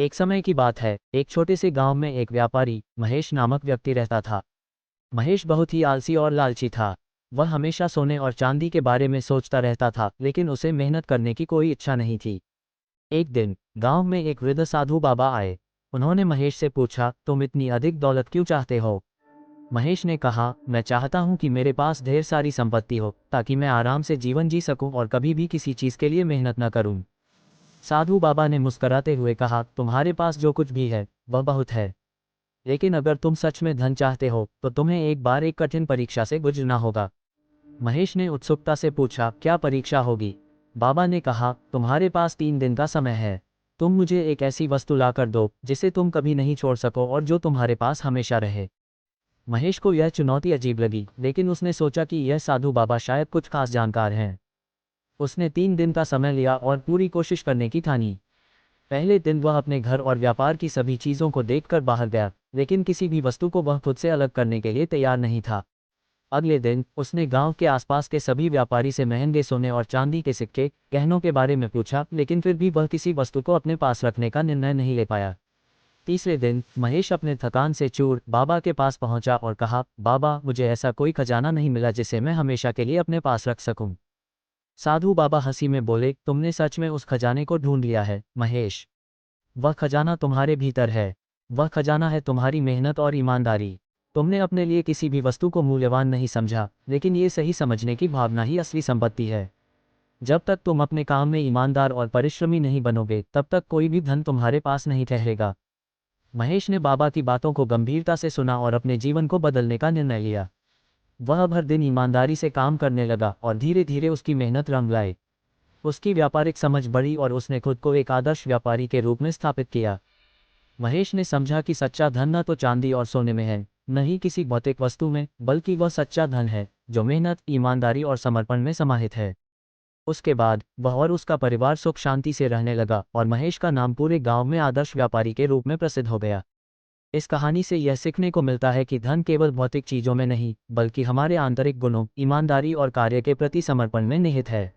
एक समय की बात है, एक छोटे से गांव में एक व्यापारी महेश नामक व्यक्ति रहता था। महेश बहुत ही आलसी और लालची था। वह हमेशा सोने और चांदी के बारे में सोचता रहता था, लेकिन उसे मेहनत करने की कोई इच्छा नहीं थी। एक दिन गांव में एक वृद्ध साधु बाबा आए। उन्होंने महेश से पूछा, तुम इतनी अधिक दौलत क्यों चाहते हो? महेश ने कहा, मैं चाहता हूं कि मेरे पास ढेर सारी संपत्ति हो, ताकि मैं आराम से जीवन जी सकूं और कभी भी किसी चीज के लिए मेहनत न करूं। साधु बाबा ने मुस्कुराते हुए कहा, तुम्हारे पास जो कुछ भी है वह बहुत है, लेकिन अगर तुम सच में धन चाहते हो तो तुम्हें एक बार एक कठिन परीक्षा से गुजरना होगा। महेश ने उत्सुकता से पूछा, क्या परीक्षा होगी? बाबा ने कहा, तुम्हारे पास 3 दिन का समय है। तुम मुझे एक ऐसी वस्तु लाकर दो जिसे तुम कभी नहीं छोड़ सको और जो तुम्हारे पास हमेशा रहे। महेश को यह चुनौती अजीब लगी, लेकिन उसने सोचा कि यह साधु बाबा शायद कुछ खास जानकार हैं। उसने 3 दिन का समय लिया और पूरी कोशिश करने की ठानी। पहले दिन वह अपने घर और व्यापार की सभी चीज़ों को देखकर बाहर गया, लेकिन किसी भी वस्तु को वह खुद से अलग करने के लिए तैयार नहीं था। अगले दिन उसने गांव के आसपास के सभी व्यापारी से महंगे सोने और चांदी के सिक्के, गहनों के बारे में पूछा, लेकिन फिर भी वह किसी वस्तु को अपने पास रखने का निर्णय नहीं ले पाया। तीसरे दिन महेश अपने थकान से चूर बाबा के पास पहुंचा और कहा, बाबा, मुझे ऐसा कोई खजाना नहीं मिला जिसे मैं हमेशा के लिए अपने पास रख सकूं। साधु बाबा हंसी में बोले, तुमने सच में उस खजाने को ढूंढ लिया है महेश। वह खजाना तुम्हारे भीतर है। वह खजाना है तुम्हारी मेहनत और ईमानदारी। तुमने अपने लिए किसी भी वस्तु को मूल्यवान नहीं समझा, लेकिन ये सही समझने की भावना ही असली संपत्ति है। जब तक तुम अपने काम में ईमानदार और परिश्रमी नहीं बनोगे, तब तक कोई भी धन तुम्हारे पास नहीं ठहरेगा। महेश ने बाबा की बातों को गंभीरता से सुना और अपने जीवन को बदलने का निर्णय लिया। वह हर दिन ईमानदारी से काम करने लगा और धीरे धीरे उसकी मेहनत रंग लाई। उसकी व्यापारिक समझ बढ़ी और उसने खुद को एक आदर्श व्यापारी के रूप में स्थापित किया। महेश ने समझा कि सच्चा धन न तो चांदी और सोने में है, न ही किसी भौतिक वस्तु में, बल्कि वह सच्चा धन है जो मेहनत, ईमानदारी और समर्पण में समाहित है। उसके बाद वह और उसका परिवार सुख शांति से रहने लगा और महेश का नाम पूरे गांव में आदर्श व्यापारी के रूप में प्रसिद्ध हो गया। इस कहानी से यह सीखने को मिलता है कि धन केवल भौतिक चीजों में नहीं, बल्कि हमारे आंतरिक गुणों, ईमानदारी और कार्य के प्रति समर्पण में निहित है।